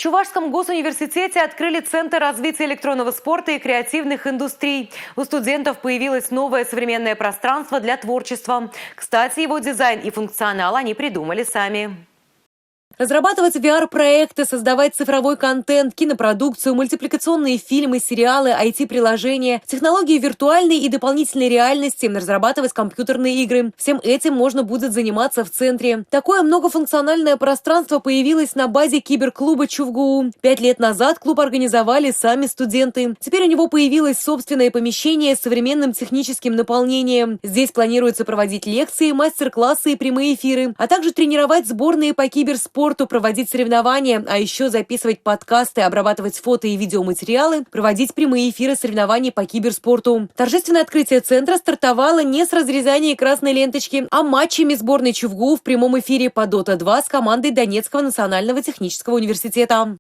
Чувашском госуниверситете открыли Центр развития электронного спорта и креативных индустрий. У студентов появилось новое современное пространство для творчества. Кстати, его дизайн и функционал они придумали сами. Разрабатывать VR-проекты, создавать цифровой контент, кинопродукцию, мультипликационные фильмы, сериалы, IT-приложения, технологии виртуальной и дополнительной реальности, разрабатывать компьютерные игры. Всем этим можно будет заниматься в центре. Такое многофункциональное пространство появилось на базе киберклуба ЧУВГУ. 5 лет назад клуб организовали сами студенты. Теперь у него появилось собственное помещение с современным техническим наполнением. Здесь планируется проводить лекции, мастер-классы и прямые эфиры, а также тренировать сборные по киберспорту, проводить соревнования, а еще записывать подкасты, обрабатывать фото и видеоматериалы, проводить прямые эфиры соревнований по киберспорту. Торжественное открытие центра стартовало не с разрезания красной ленточки, а матчами сборной ЧУВГУ в прямом эфире по Dota 2 с командой Донецкого национального технического университета.